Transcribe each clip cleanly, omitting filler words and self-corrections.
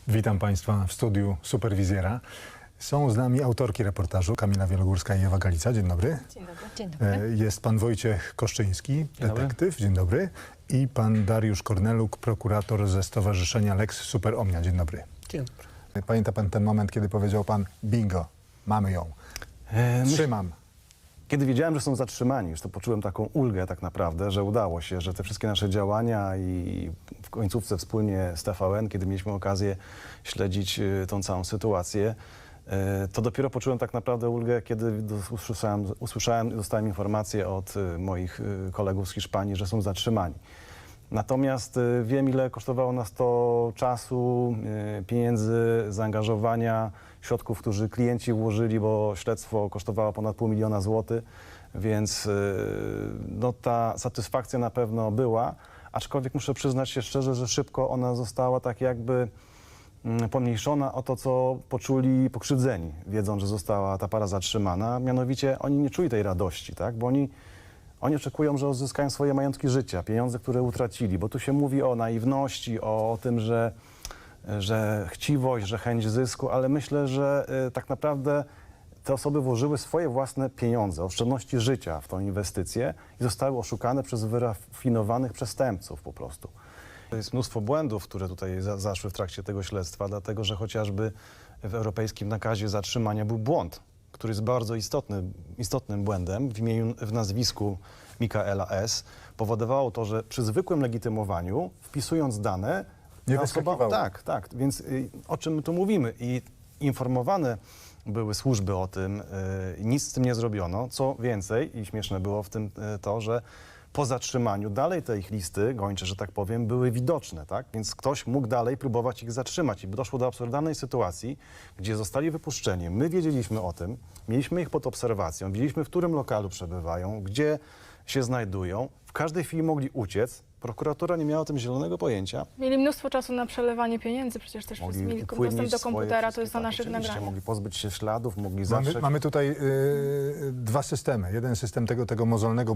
Witam Państwa w studiu Superwizjera. Są z nami autorki reportażu Kamila Wielogórska i Ewa Galica. Dzień dobry. Dzień dobry. Dzień dobry. Jest pan Wojciech Koszczyński, detektyw. Dzień dobry. I pan Dariusz Korneluk, prokurator ze Stowarzyszenia Lex Super Omnia. Dzień dobry. Dzień dobry. Pamięta pan ten moment, kiedy powiedział pan bingo, mamy ją, trzymam. Kiedy wiedziałem, że są zatrzymani, już to poczułem taką ulgę tak naprawdę, że udało się, że te wszystkie nasze działania i w końcówce wspólnie z TVN, kiedy mieliśmy okazję śledzić tą całą sytuację, to dopiero poczułem tak naprawdę ulgę, kiedy usłyszałem i dostałem informację od moich kolegów z Hiszpanii, że są zatrzymani. Natomiast wiem, ile kosztowało nas to czasu, pieniędzy, zaangażowania, środków, które klienci włożyli, bo śledztwo kosztowało ponad $500 000 złotych, więc no, ta satysfakcja na pewno była, aczkolwiek muszę przyznać się szczerze, że szybko ona została tak jakby pomniejszona o to, co poczuli pokrzywdzeni, wiedząc, że została ta para zatrzymana. Mianowicie oni nie czuli tej radości, tak? Bo oni oczekują, że odzyskają swoje majątki życia, pieniądze, które utracili, bo tu się mówi o naiwności, o tym, że chciwość, że chęć zysku, ale myślę, że tak naprawdę te osoby włożyły swoje własne pieniądze, oszczędności życia w tą inwestycję i zostały oszukane przez wyrafinowanych przestępców po prostu. To jest mnóstwo błędów, które tutaj zaszły w trakcie tego śledztwa, dlatego że chociażby w europejskim nakazie zatrzymania był błąd, który jest bardzo istotnym błędem w nazwisku Michaela S. Powodowało to, że przy zwykłym legitymowaniu, wpisując dane, Nie wyskakiwało. Tak, więc o czym my tu mówimy? I informowane były służby o tym, nic z tym nie zrobiono. Co więcej, i śmieszne było w tym to, że po zatrzymaniu dalej te ich listy gończe, że tak powiem, były widoczne, tak? Więc ktoś mógł dalej próbować ich zatrzymać i doszło do absurdalnej sytuacji, gdzie zostali wypuszczeni. My wiedzieliśmy o tym, mieliśmy ich pod obserwacją, wiedzieliśmy, w którym lokalu przebywają, gdzie się znajdują. W każdej chwili mogli uciec. Prokuratura nie miała o tym zielonego pojęcia. Mieli mnóstwo czasu na przelewanie pieniędzy, przecież też mieli dostęp do komputera, to jest na naszych nagraniach. Mogli pozbyć się śladów, mogli zatrzeć. Mamy tutaj dwa systemy. Jeden system tego mozolnego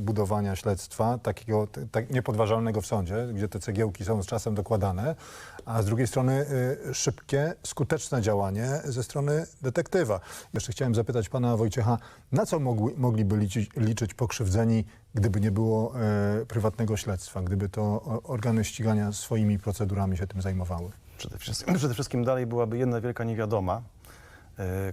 budowania śledztwa, takiego niepodważalnego w sądzie, gdzie te cegiełki są z czasem dokładane, a z drugiej strony szybkie, skuteczne działanie ze strony detektywa. Jeszcze chciałem zapytać pana Wojciecha, na co mogliby liczyć pokrzywdzeni, gdyby nie było prywatnego śledztwa, gdyby to organy ścigania swoimi procedurami się tym zajmowały? Przede wszystkim dalej byłaby jedna wielka niewiadoma,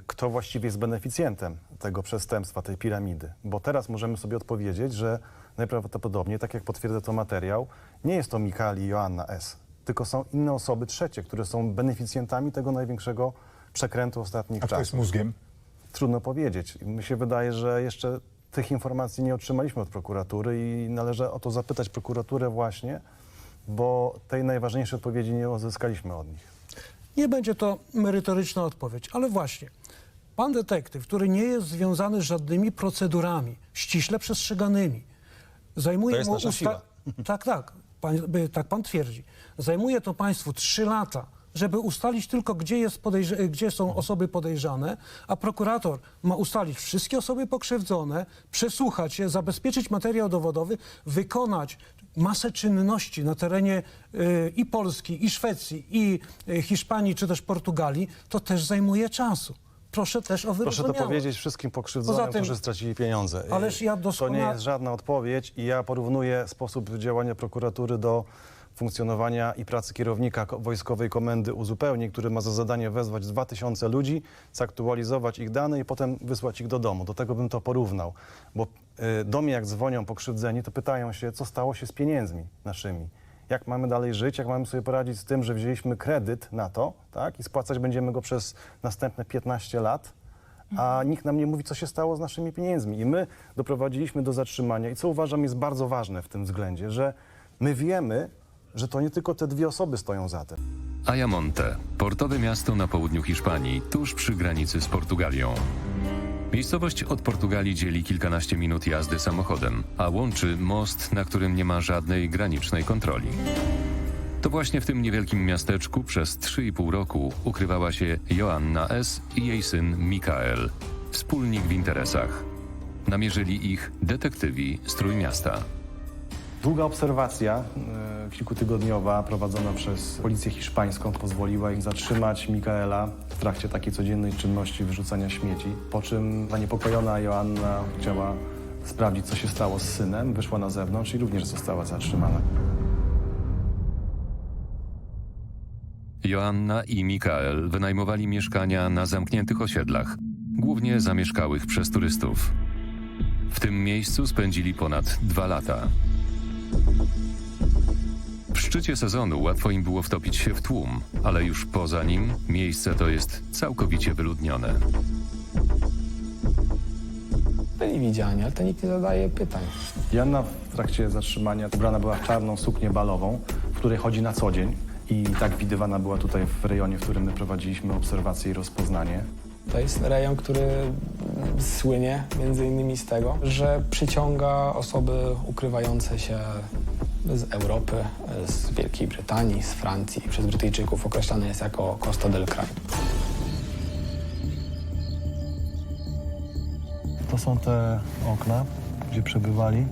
kto właściwie jest beneficjentem tego przestępstwa, tej piramidy. Bo teraz możemy sobie odpowiedzieć, że najprawdopodobniej, tak jak potwierdza to materiał, nie jest to Michael i Joanna S., tylko są inne osoby trzecie, które są beneficjentami tego największego przekrętu ostatnich czasów. A kto jest mózgiem? Trudno powiedzieć. Mi się wydaje, że jeszcze tych informacji nie otrzymaliśmy od prokuratury i należy o to zapytać prokuraturę właśnie, bo tej najważniejszej odpowiedzi nie uzyskaliśmy od nich. Nie będzie to merytoryczna odpowiedź, ale właśnie pan detektyw, który nie jest związany z żadnymi procedurami ściśle przestrzeganymi, zajmuje To jest nasza siła. Tak pan twierdzi. Zajmuje to państwu 3 lata, żeby ustalić tylko, gdzie są osoby podejrzane, a prokurator ma ustalić wszystkie osoby pokrzywdzone, przesłuchać je, zabezpieczyć materiał dowodowy, wykonać masę czynności na terenie i Polski, i Szwecji, i Hiszpanii, czy też Portugalii, to też zajmuje czasu. Proszę też o wyrozumiałość. Proszę to powiedzieć wszystkim pokrzywdzonym, którzy stracili pieniądze. Ależ ja To nie jest żadna odpowiedź i ja porównuję sposób działania prokuratury do funkcjonowania i pracy kierownika Wojskowej Komendy Uzupełnień, który ma za zadanie wezwać 2000 ludzi, zaktualizować ich dane i potem wysłać ich do domu. Do tego bym to porównał, bo do mnie jak dzwonią pokrzywdzeni, to pytają się, co stało się z pieniędzmi naszymi. Jak mamy dalej żyć, jak mamy sobie poradzić z tym, że wzięliśmy kredyt na to, tak, i spłacać będziemy go przez następne 15 lat, a nikt nam nie mówi, co się stało z naszymi pieniędzmi. I my doprowadziliśmy do zatrzymania i co uważam jest bardzo ważne w tym względzie, że my wiemy, że to nie tylko te 2 osoby stoją za tym. Ayamonte, portowe miasto na południu Hiszpanii, tuż przy granicy z Portugalią. Miejscowość od Portugalii dzieli kilkanaście minut jazdy samochodem, a łączy most, na którym nie ma żadnej granicznej kontroli. To właśnie w tym niewielkim miasteczku przez 3,5 roku ukrywała się Joanna S. i jej syn Michael, wspólnik w interesach. Namierzyli ich detektywi z Trójmiasta. Długa obserwacja kilkutygodniowa prowadzona przez policję hiszpańską pozwoliła im zatrzymać Mikaela w trakcie takiej codziennej czynności wyrzucania śmieci, po czym zaniepokojona Joanna chciała sprawdzić, co się stało z synem, wyszła na zewnątrz i również została zatrzymana. Joanna i Mikael wynajmowali mieszkania na zamkniętych osiedlach, głównie zamieszkałych przez turystów. W tym miejscu spędzili ponad 2 lata. W szczycie sezonu łatwo im było wtopić się w tłum, ale już poza nim miejsce to jest całkowicie wyludnione. Byli widziani, ale to nikt nie zadaje pytań. Joanna w trakcie zatrzymania ubrana była w czarną suknię balową, w której chodzi na co dzień i tak widywana była tutaj w rejonie, w którym my prowadziliśmy obserwację i rozpoznanie. To jest rejon, który słynie między innymi z tego, że przyciąga osoby ukrywające się z Europy, z Wielkiej Brytanii, z Francji. Przez Brytyjczyków określany jest jako Costa del Crime. To są te okna, gdzie przebywali.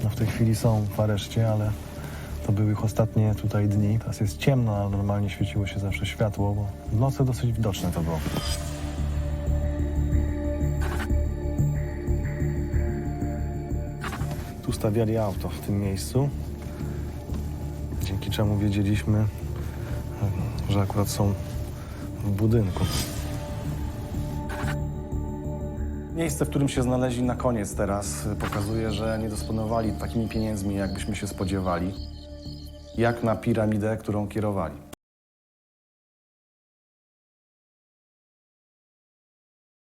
No w tej chwili są w areszcie, ale to były ich ostatnie tutaj dni. Teraz jest ciemno, ale normalnie świeciło się zawsze światło, bo w nocy dosyć widoczne to było. Tu stawiali auto w tym miejscu, dzięki czemu wiedzieliśmy, że akurat są w budynku. Miejsce, w którym się znaleźli na koniec teraz, pokazuje, że nie dysponowali takimi pieniędzmi, jakbyśmy się spodziewali, jak na piramidę, którą kierowali.